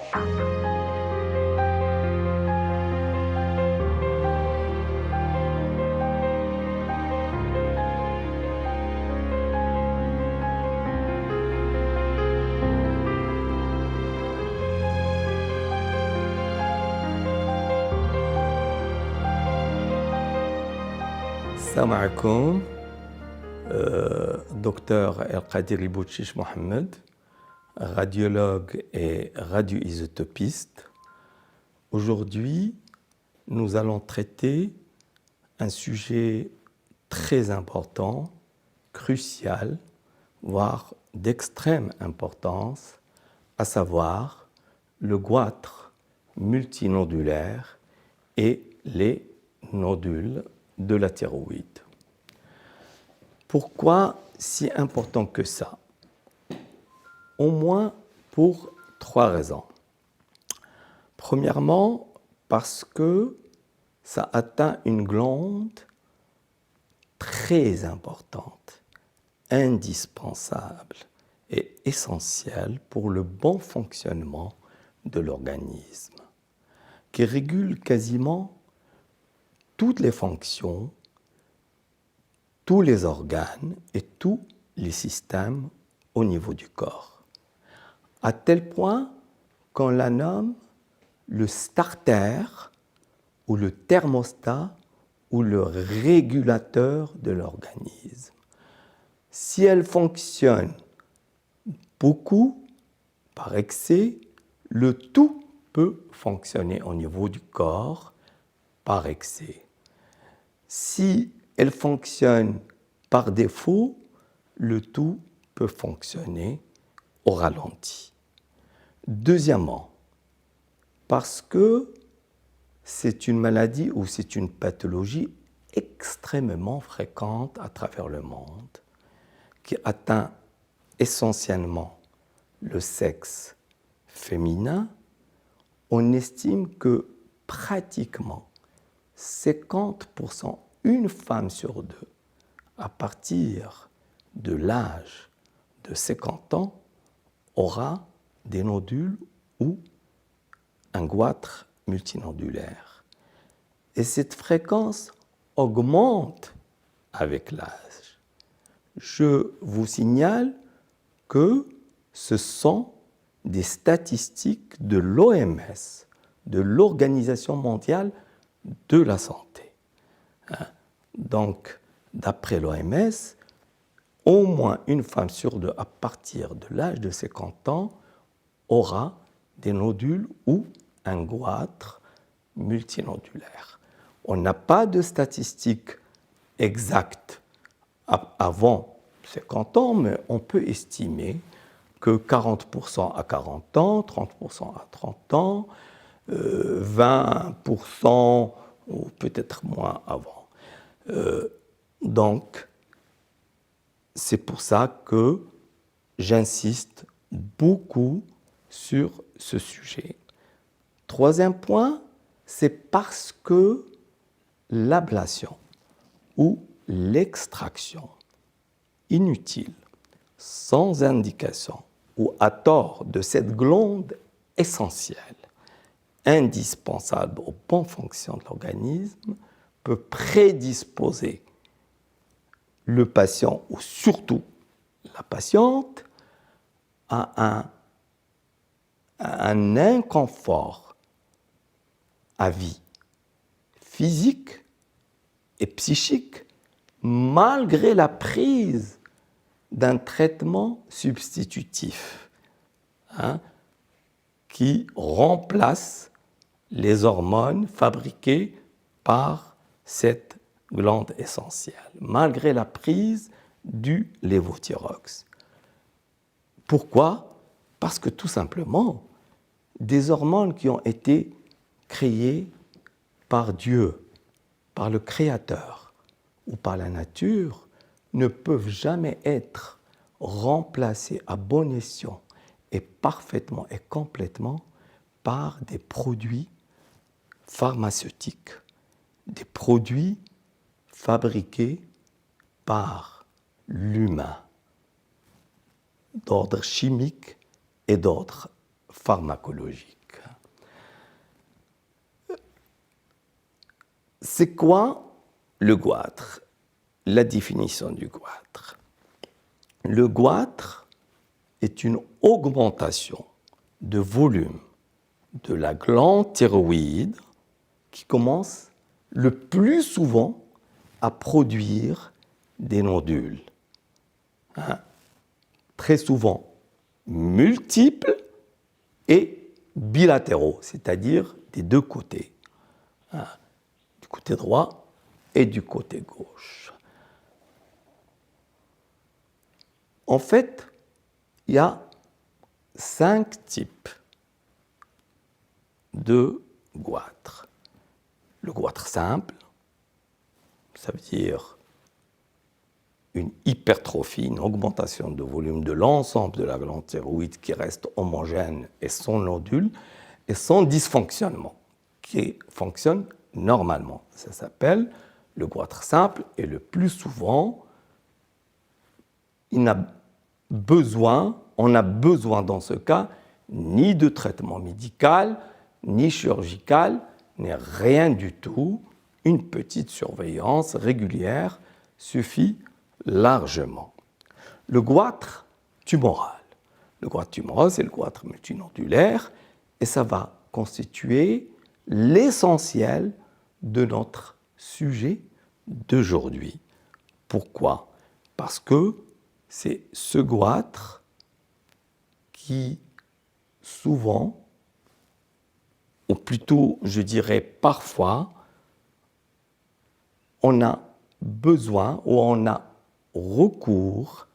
السلام عليكم. Docteur El-Qadiri Bouchiche Mohamed, radiologue et radioisotopiste. Aujourd'hui, nous allons traiter un sujet très important, crucial, voire d'extrême importance, à savoir le goitre multinodulaire et les nodules de la thyroïde. Pourquoi si important que ça? Au moins pour 3 raisons. Premièrement, parce que ça atteint une glande très importante, indispensable et essentielle pour le bon fonctionnement de l'organisme, qui régule quasiment toutes les fonctions, tous les organes et tous les systèmes au niveau du corps. À tel point qu'on la nomme le starter ou le thermostat ou le régulateur de l'organisme. Si elle fonctionne beaucoup, par excès, le tout peut fonctionner au niveau du corps par excès. Si elle fonctionne par défaut, le tout peut fonctionner au ralenti. Deuxièmement, parce que c'est une maladie ou c'est une pathologie extrêmement fréquente à travers le monde, qui atteint essentiellement le sexe féminin, on estime que pratiquement 50%, une femme sur 2, à partir de l'âge de 50 ans, aura des nodules ou un goitre multinodulaire. Et cette fréquence augmente avec l'âge. Je vous signale que ce sont des statistiques de l'OMS, de l'Organisation mondiale de la santé. Donc, d'après l'OMS, au moins une femme sur 2 à partir de l'âge de 50 ans aura des nodules ou un goitre multinodulaire. On n'a pas de statistiques exactes avant 50 ans, mais on peut estimer que 40% à 40 ans, 30% à 30 ans, 20% ou peut-être moins avant. Donc, c'est pour ça que j'insiste beaucoup sur ce sujet. Troisième point, c'est parce que l'ablation ou l'extraction inutile, sans indication ou à tort de cette glande essentielle, indispensable au bon fonctionnement de l'organisme, peut prédisposer le patient ou surtout la patiente à un inconfort à vie physique et psychique malgré la prise d'un traitement substitutif qui remplace les hormones fabriquées par cette glande essentielle, malgré la prise du lévothyrox. Pourquoi? Parce que tout simplement, des hormones qui ont été créées par Dieu, par le Créateur ou par la nature, ne peuvent jamais être remplacées à bon escient et parfaitement et complètement par des produits pharmaceutiques, des produits fabriqués par l'humain, d'ordre chimique et d'ordre pharmacologique. c'est quoi le goitre? La définition du goitre. Le goitre est une augmentation de volume de la glande thyroïde qui commence le plus souvent à produire des nodules. Très souvent multiples et bilatéraux, c'est-à-dire des deux côtés, du côté droit et du côté gauche. En fait, il y a 5 types de goitres. Le goitre simple, ça veut dire une hypertrophie, une augmentation de volume de l'ensemble de la glande thyroïde qui reste homogène et sans nodule et sans dysfonctionnement, qui fonctionne normalement. Ça s'appelle le goitre simple et le plus souvent, on a besoin dans ce cas ni de traitement médical, ni chirurgical, ni rien du tout. Une petite surveillance régulière suffit largement. Le goitre tumoral. Le goitre tumoral, c'est le goitre multinodulaire et ça va constituer l'essentiel de notre sujet d'aujourd'hui. Pourquoi? Parce que c'est ce goitre qui souvent, ou plutôt je dirais parfois, on a besoin ou on a recours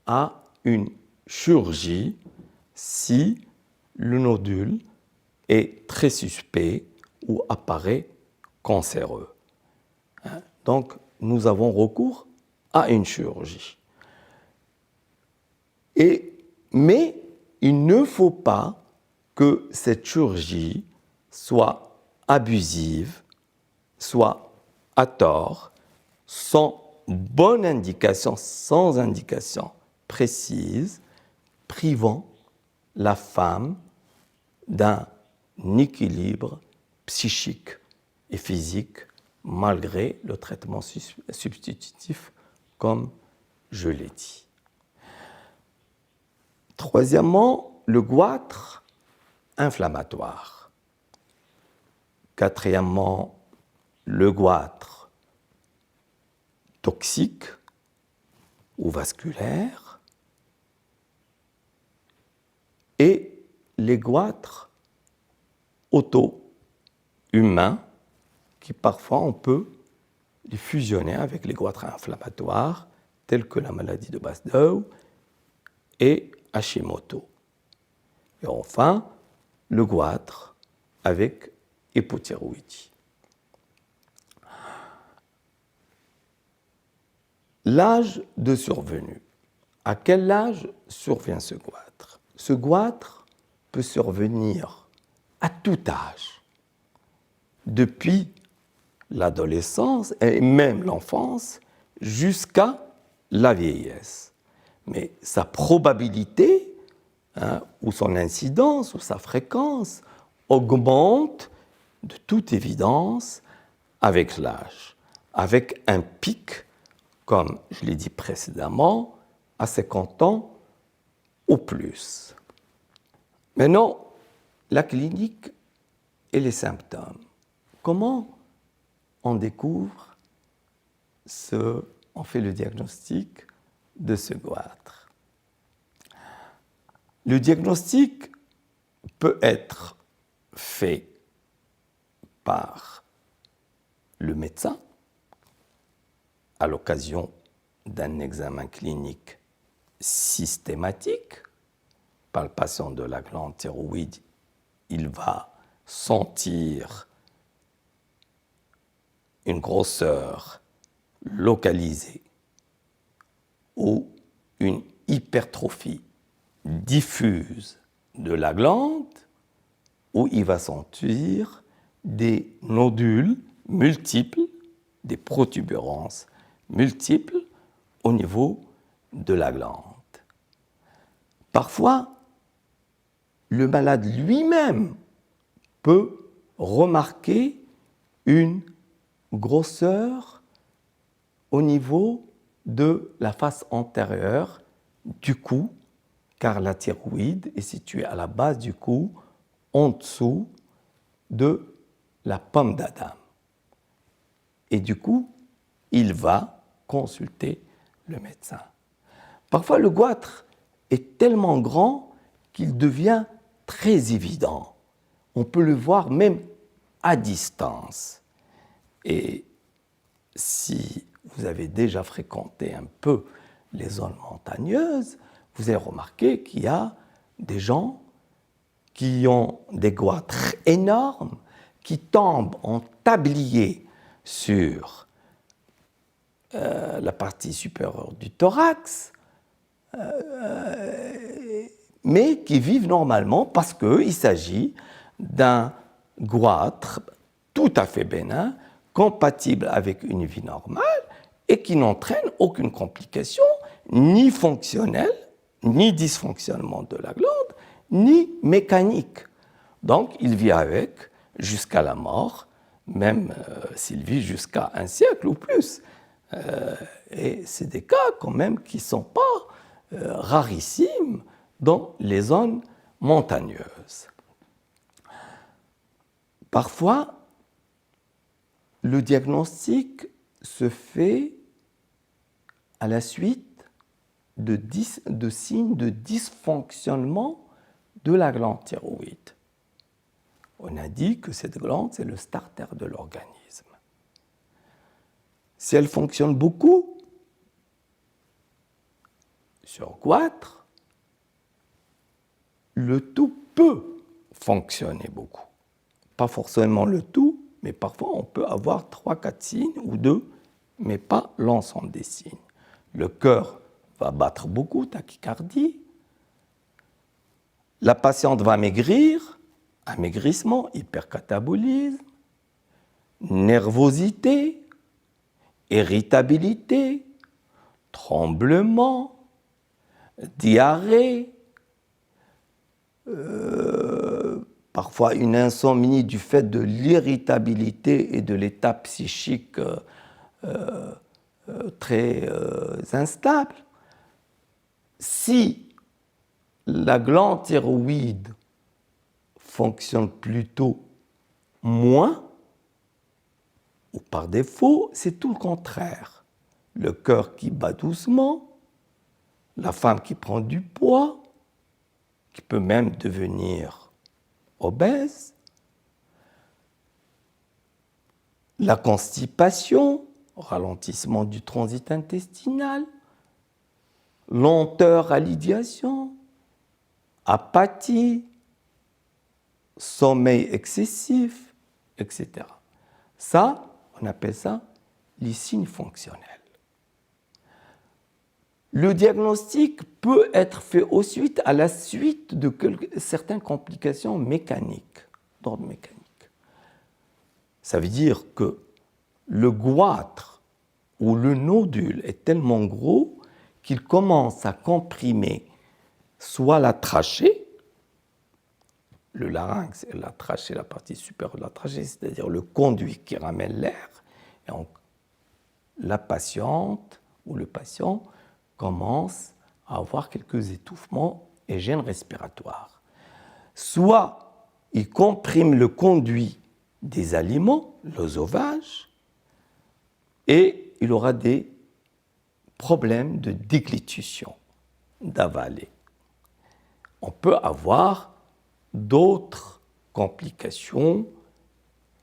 à une chirurgie si le nodule est très suspect ou apparaît cancéreux. Donc, nous avons recours à une chirurgie. Mais il ne faut pas que cette chirurgie soit abusive, soit à tort, sans bonne indication, sans indication précise, privant la femme d'un équilibre psychique et physique malgré le traitement substitutif, comme je l'ai dit. Troisièmement, le goitre inflammatoire. Quatrièmement, le goitre toxique ou vasculaire. Et les goitres auto-humains, qui parfois on peut les fusionner avec les goitres inflammatoires, tels que la maladie de Basedow et Hashimoto. Et enfin, le goitre avec hypothyroïdie. L'âge de survenue. À quel âge survient ce goitre? Ce goitre peut survenir à tout âge, depuis l'adolescence et même l'enfance jusqu'à la vieillesse. Mais sa probabilité, ou son incidence, ou sa fréquence augmente de toute évidence avec l'âge, avec un pic, comme je l'ai dit précédemment, à 50 ans ou plus. Maintenant, la clinique et les symptômes. Comment on découvre on fait le diagnostic de ce goitre? Le diagnostic peut être fait par le médecin à l'occasion d'un examen clinique systématique. Palpation de la glande thyroïde, il va sentir une grosseur localisée ou une hypertrophie diffuse de la glande, où il va sentir des nodules multiples, des protubérances multiples au niveau de la glande. Parfois, le malade lui-même peut remarquer une grosseur au niveau de la face antérieure du cou, car la thyroïde est située à la base du cou, en dessous de la pomme d'Adam. Et du coup, il va consulter le médecin. Parfois, le goitre est tellement grand qu'il devient très évident. On peut le voir même à distance. Et si vous avez déjà fréquenté un peu les zones montagneuses, vous avez remarqué qu'il y a des gens qui ont des goitres énormes, qui tombent en tablier sur la partie supérieure du thorax, mais qui vivent normalement parce qu'il s'agit d'un goitre tout à fait bénin, compatible avec une vie normale et qui n'entraîne aucune complication, ni fonctionnelle, ni dysfonctionnement de la glande, ni mécanique. Donc, il vit avec jusqu'à la mort, même s'il vit jusqu'à un siècle ou plus. Et c'est des cas quand même qui ne sont pas rarissimes dans les zones montagneuses. Parfois, le diagnostic se fait à la suite de signes de dysfonctionnement de la glande thyroïde. On a dit que cette glande, c'est le starter de l'organisme. Si elle fonctionne beaucoup sur goitre, le tout peut fonctionner beaucoup. Pas forcément le tout, mais parfois on peut avoir 3-4 signes ou 2, mais pas l'ensemble des signes. Le cœur va battre beaucoup, tachycardie. La patiente va maigrir, amaigrissement, hypercatabolisme, nervosité, irritabilité, tremblement, diarrhée, parfois une insomnie du fait de l'irritabilité et de l'état psychique très instable. Si la glande thyroïde fonctionne plutôt moins, ou par défaut, c'est tout le contraire. Le cœur qui bat doucement, la femme qui prend du poids, qui peut même devenir obèse, la constipation, ralentissement du transit intestinal, lenteur à l'idiation, apathie, sommeil excessif, etc. Ça, on appelle ça les signes fonctionnels. Le diagnostic peut être fait ensuite à la suite de certaines complications mécaniques, d'ordre mécanique. Ça veut dire que le goitre ou le nodule est tellement gros qu'il commence à comprimer soit la trachée, le larynx et la trachée, la partie supérieure de la trachée, c'est-à-dire le conduit qui ramène l'air, et donc la patiente ou le patient commence à avoir quelques étouffements et gênes respiratoires. Soit il comprime le conduit des aliments, l'œsophage, et il aura des problèmes de déglutition, d'avaler. On peut avoir d'autres complications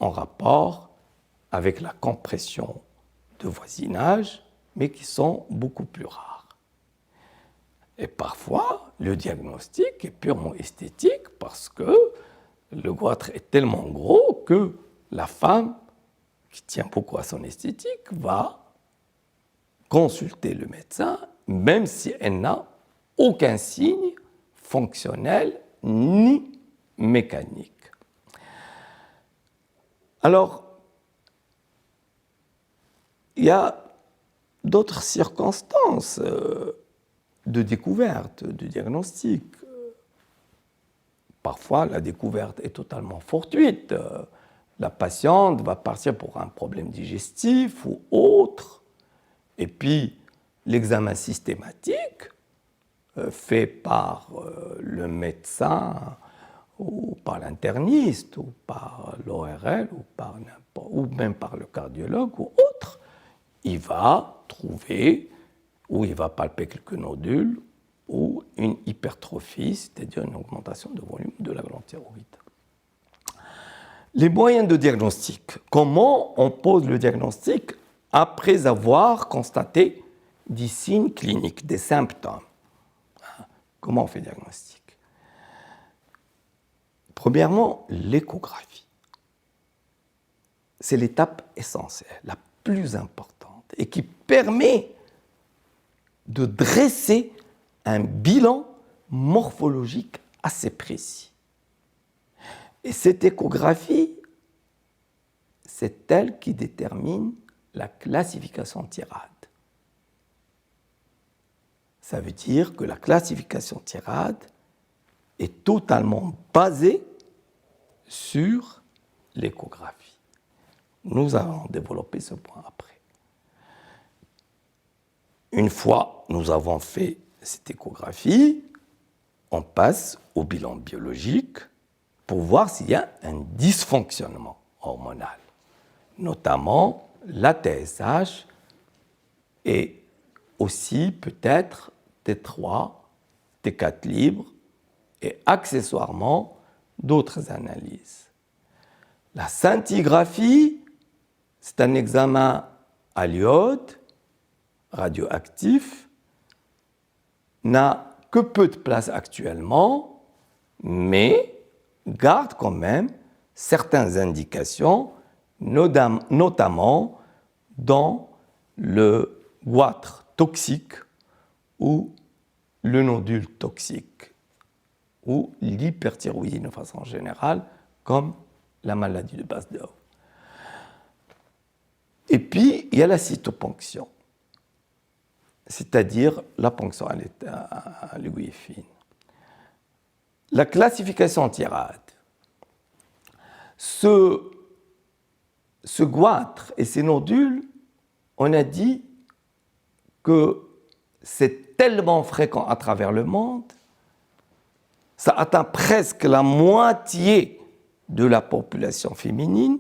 en rapport avec la compression de voisinage, mais qui sont beaucoup plus rares. Et parfois, le diagnostic est purement esthétique parce que le goitre est tellement gros que la femme, qui tient beaucoup à son esthétique, va consulter le médecin, même si elle n'a aucun signe fonctionnel ni mécanique. Alors, il y a d'autres circonstances de découverte, de diagnostic. Parfois, la découverte est totalement fortuite. la patiente va partir pour un problème digestif ou autre, et puis l'examen systématique fait par le médecin ou par l'interniste ou par l'ORL ou même par le cardiologue ou autre, il va trouver ou il va palper quelques nodules ou une hypertrophie, c'est-à-dire une augmentation de volume de la glande thyroïde. Les moyens de diagnostic. Comment on pose le diagnostic après avoir constaté des signes cliniques, des symptômes? Comment on fait le diagnostic? Premièrement, l'échographie. C'est l'étape essentielle, la plus importante, et qui permet de dresser un bilan morphologique assez précis. Et cette échographie, c'est elle qui détermine la classification Thierade. Ça veut dire que la classification Thierade est totalement basée sur l'échographie. Nous allons développer ce point après. Une fois nous avons fait cette échographie, on passe au bilan biologique pour voir s'il y a un dysfonctionnement hormonal, notamment la TSH et aussi peut-être T3, T4 libre et accessoirement d'autres analyses. La scintigraphie, c'est un examen à l'iode radioactif, n'a que peu de place actuellement, mais garde quand même certaines indications, notamment dans le goitre toxique ou le nodule toxique ou l'hyperthyroïdie de façon générale, comme la maladie de Basedow. Et puis, il y a la cytoponction, c'est-à-dire la ponction à l'aiguille fine. La classification Thierade. Ce goitre et ces nodules, on a dit que c'est tellement fréquent à travers le monde, ça atteint presque la moitié de la population féminine,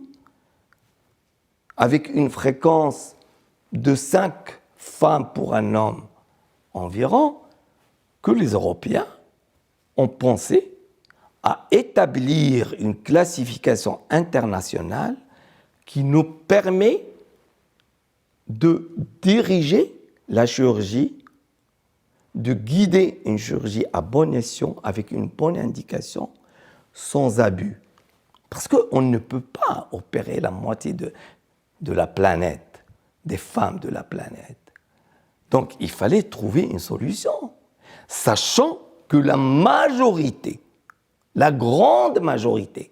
avec une fréquence de 5 femmes pour un homme environ, que les Européens ont pensé à établir une classification internationale qui nous permet de diriger la chirurgie, de guider une chirurgie à bon escient avec une bonne indication sans abus. Parce qu'on ne peut pas opérer la moitié de la planète, des femmes de la planète. Donc il fallait trouver une solution, sachant que la majorité, la grande majorité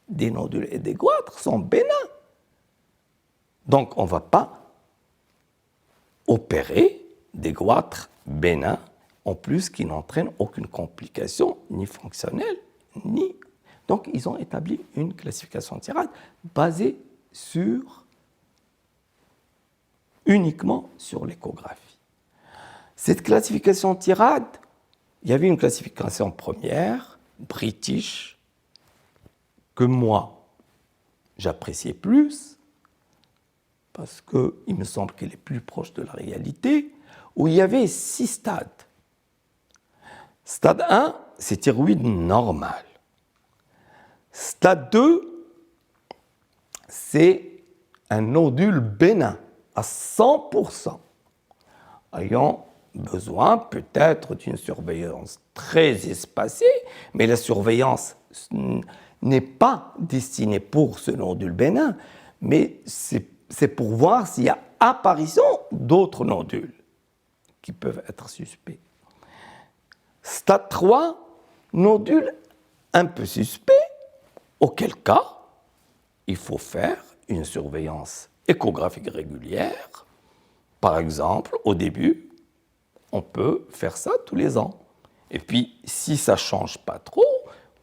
des nodules et des goitres sont bénins. Donc on ne va pas opérer des goitres bénins, en plus qui n'entraînent aucune complication, ni fonctionnelle, ni... Donc ils ont établi une classification Thierade basée uniquement sur l'échographie. Cette classification Thierade, il y avait une classification première, british, que moi, j'appréciais plus, parce qu'il me semble qu'elle est plus proche de la réalité, où il y avait 6 stades. Stade 1, c'est thyroïde normale. Stade 2, c'est un nodule bénin à 100%, ayant besoin peut-être d'une surveillance très espacée, mais la surveillance n'est pas destinée pour ce nodule bénin, mais c'est pour voir s'il y a apparition d'autres nodules qui peuvent être suspects. Stade 3, nodule un peu suspect, auquel cas il faut faire une surveillance échographique régulière. Par exemple, au début, on peut faire ça tous les ans. Et puis, si ça ne change pas trop,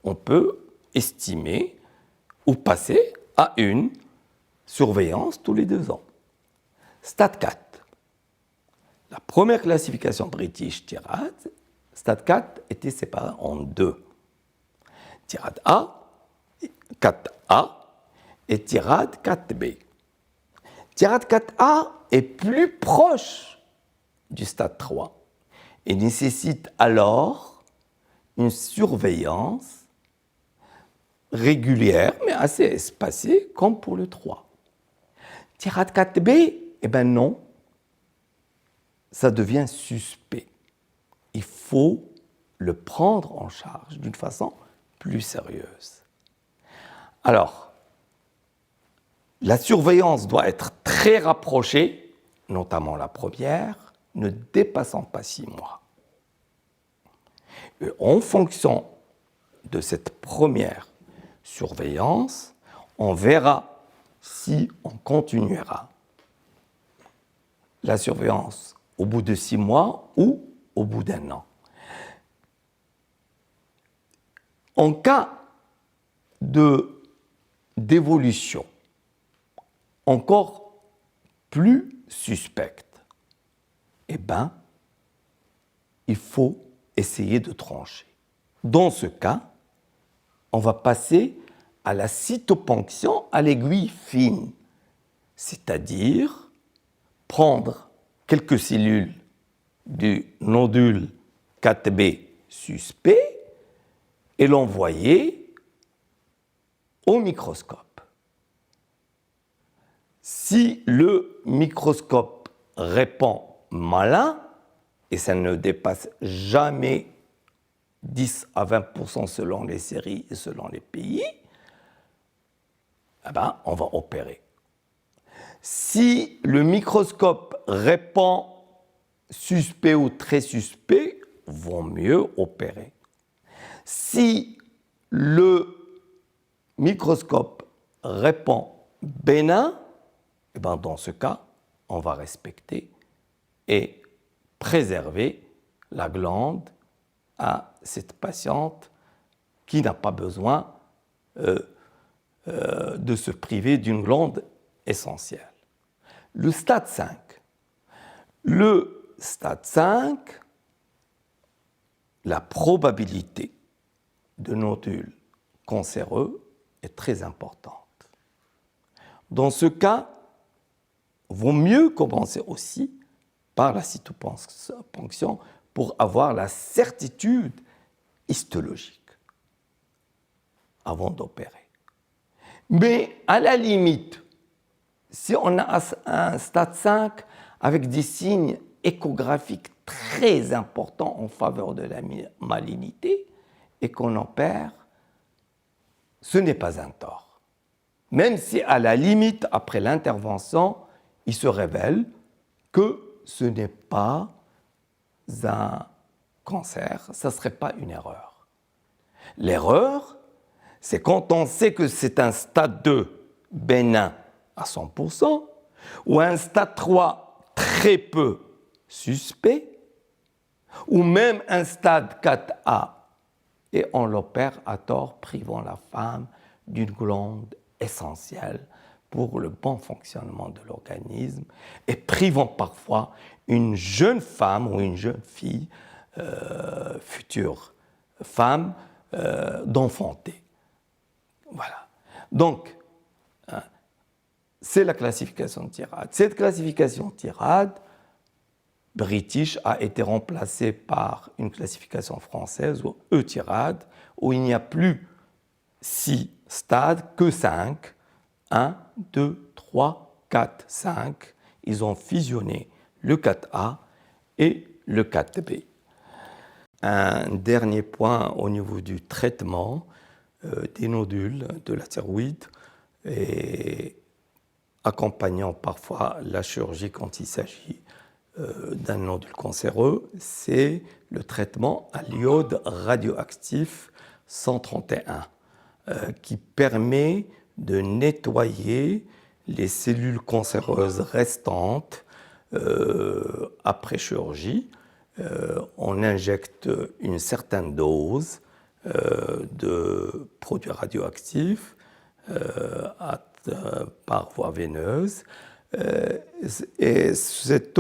on peut estimer ou passer à une surveillance tous les 2 ans. Stade 4. La première classification british tirade, stade 4 était séparée en 2. Tirade A, 4A et tirade 4B. Tirade 4A est plus proche du stade 3 et nécessite alors une surveillance régulière mais assez espacée comme pour le 3. Tirade 4B, eh bien non, ça devient suspect. Il faut le prendre en charge d'une façon plus sérieuse. Alors, la surveillance doit être très rapprochée, notamment la première, ne dépassant pas 6 mois. Et en fonction de cette première surveillance, on verra si on continuera la surveillance au bout de 6 mois ou au bout d'1 an. En cas d'évolution encore plus suspecte, eh bien, il faut essayer de trancher. Dans ce cas, on va passer à la cytoponction à l'aiguille fine, c'est-à-dire prendre quelques cellules du nodule 4B suspect et l'envoyer au microscope. Si le microscope répond malin, et ça ne dépasse jamais 10 à 20% selon les séries et selon les pays, eh ben, on va opérer. Si le microscope répond suspect ou très suspect, vaut mieux opérer. Si le microscope répond bénin, eh bien dans ce cas, on va respecter et préserver la glande à cette patiente qui n'a pas besoin de se priver d'une glande essentielle. Le stade 5. Le stade 5, la probabilité de nodules cancéreux est très importante. Dans ce cas, il vaut mieux commencer aussi par la cytoponction pour avoir la certitude histologique avant d'opérer. Mais à la limite, si on a un stade 5 avec des signes échographiques très importants en faveur de la malignité et qu'on opère, ce n'est pas un tort. Même si à la limite, après l'intervention, il se révèle que ce n'est pas un cancer, ça ne serait pas une erreur. L'erreur, c'est quand on sait que c'est un stade 2 bénin à 100% ou un stade 3 très peu suspect ou même un stade 4A et on l'opère à tort, privant la femme d'une glande essentielle pour le bon fonctionnement de l'organisme et privant parfois une jeune femme ou une jeune fille, future femme, d'enfanter. Voilà. Donc, c'est la classification tirade. Cette classification tirade british a été remplacée par une classification française, ou E-tirade, où il n'y a plus 6 stades, que 5. 1, 2, 3, 4, 5. Ils ont fusionné le 4A et le 4B. Un dernier point au niveau du traitement des nodules de la thyroïde et accompagnant parfois la chirurgie quand il s'agit d'un nodule cancéreux, c'est le traitement à l'iode radioactif 131 qui permet de nettoyer les cellules cancéreuses restantes après chirurgie. On injecte une certaine dose de produits radioactifs par voie veineuse. Et cet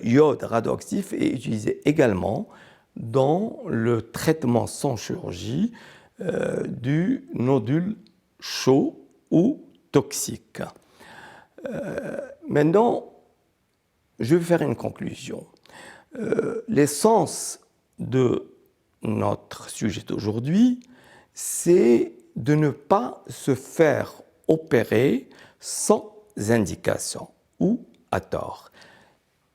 iode radioactif est utilisé également dans le traitement sans chirurgie du nodule chaud ou toxique. Maintenant, je vais faire une conclusion. L'essence de notre sujet d'aujourd'hui, c'est de ne pas se faire opérer sans indication ou à tort.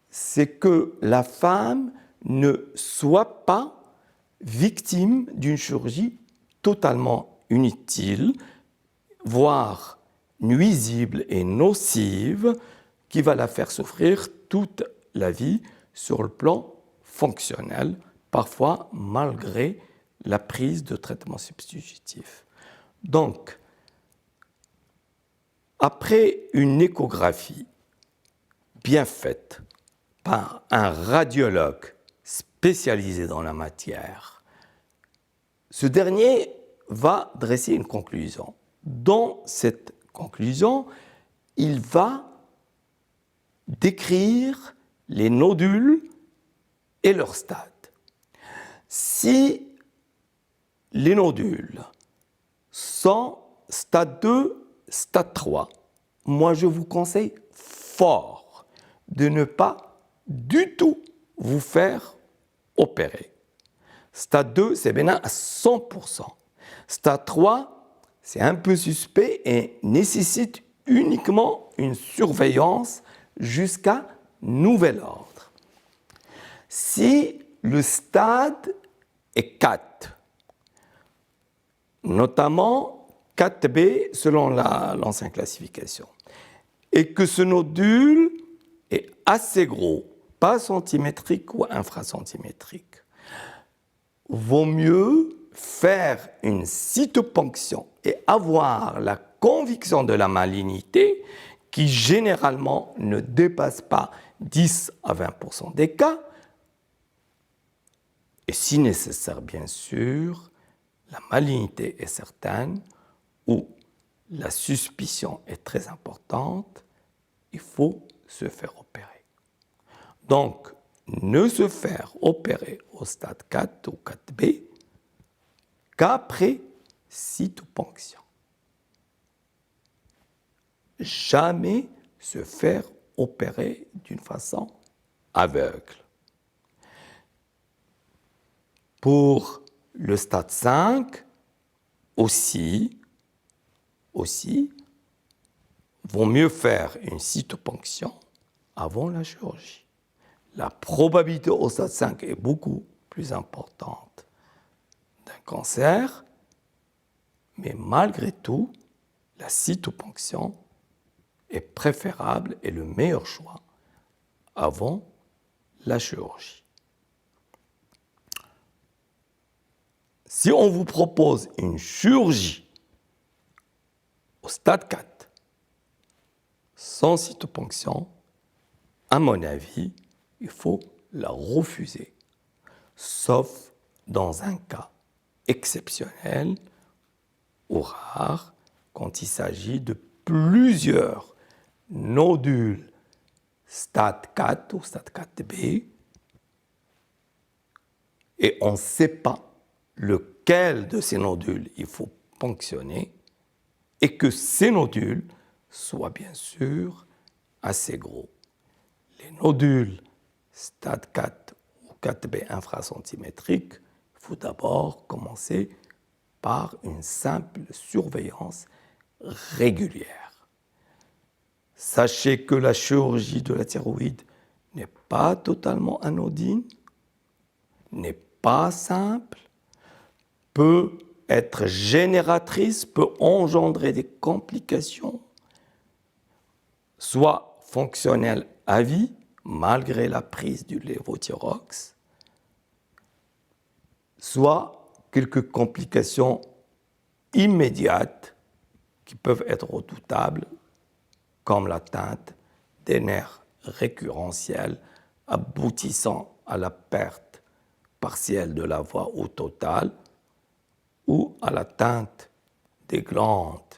C'est que la femme ne soit pas victime d'une chirurgie totalement inutile, voire nuisible et nocive, qui va la faire souffrir toute la vie sur le plan fonctionnel, parfois malgré la prise de traitements substitutifs. Donc, après une échographie bien faite par un radiologue spécialisé dans la matière, ce dernier va dresser une conclusion. Dans cette conclusion, il va décrire les nodules et leur stade. Si les nodules sont stade 2, stade 3, moi je vous conseille fort de ne pas du tout vous faire opérer. Stade 2, c'est bénin à 100%. Stade 3, c'est un peu suspect et nécessite uniquement une surveillance jusqu'à nouvel ordre. Si le stade est 4, notamment 4B selon l'ancienne classification, et que ce nodule est assez gros, pas centimétrique ou infracentimétrique, vaut mieux faire une cytoponction et avoir la conviction de la malignité qui généralement ne dépasse pas 10 à 20% des cas, et si nécessaire bien sûr, la malignité est certaine ou la suspicion est très importante, il faut se faire opérer. Donc, ne se faire opérer au stade 4 ou 4B qu'après cytoponction. Jamais se faire opérer d'une façon aveugle. Pour le stade 5, aussi, vaut mieux faire une cytoponction avant la chirurgie. La probabilité au stade 5 est beaucoup plus importante d'un cancer, mais malgré tout, la cytoponction est préférable et le meilleur choix avant la chirurgie. Si on vous propose une chirurgie au stade 4 sans cytoponction, à mon avis, il faut la refuser, sauf dans un cas exceptionnel ou rare, quand il s'agit de plusieurs nodules stade 4 ou stade 4B, et on ne sait pas lequel de ces nodules il faut ponctionner, et que ces nodules soient bien sûr assez gros. Les nodules stade 4 ou 4B infracentimétriques, il faut d'abord commencer par une simple surveillance régulière. Sachez que la chirurgie de la thyroïde n'est pas totalement anodine, n'est pas simple, peut être génératrice, peut engendrer des complications, soit fonctionnelles à vie, malgré la prise du lévothyrox, soit quelques complications immédiates qui peuvent être redoutables, comme l'atteinte des nerfs récurrentiels aboutissant à la perte partielle de la voix ou totale, ou à l'atteinte des glandes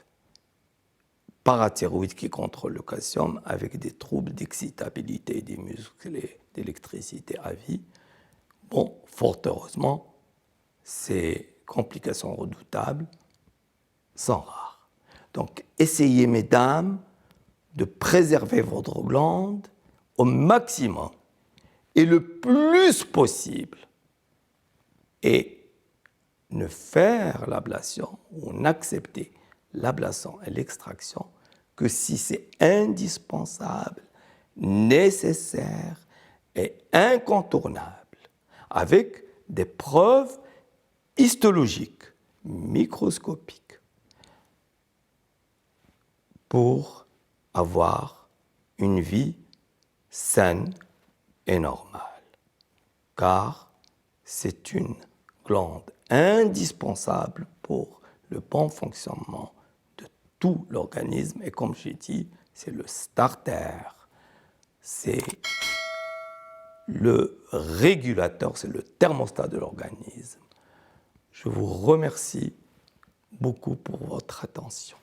parathyroïdes qui contrôlent le calcium avec des troubles d'excitabilité des muscles et d'électricité à vie. Bon, fort heureusement, ces complications redoutables sont rares. Donc, essayez, mesdames, de préserver votre glande au maximum et le plus possible et ne faire l'ablation ou n'accepter l'ablation et l'extraction que si c'est indispensable, nécessaire et incontournable, avec des preuves histologiques, microscopiques, pour avoir une vie saine et normale. Car c'est une glande indispensable pour le bon fonctionnement de tout l'organisme. Et comme j'ai dit, c'est le starter, c'est le régulateur, c'est le thermostat de l'organisme. Je vous remercie beaucoup pour votre attention.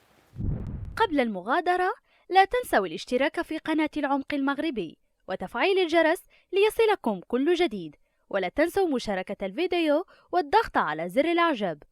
قبل المغادرة لا تنسوا الاشتراك في قناة العمق المغربي وتفعيل الجرس ليصلكم كل جديد، ولا تنسوا مشاركة الفيديو والضغط على زر الإعجاب.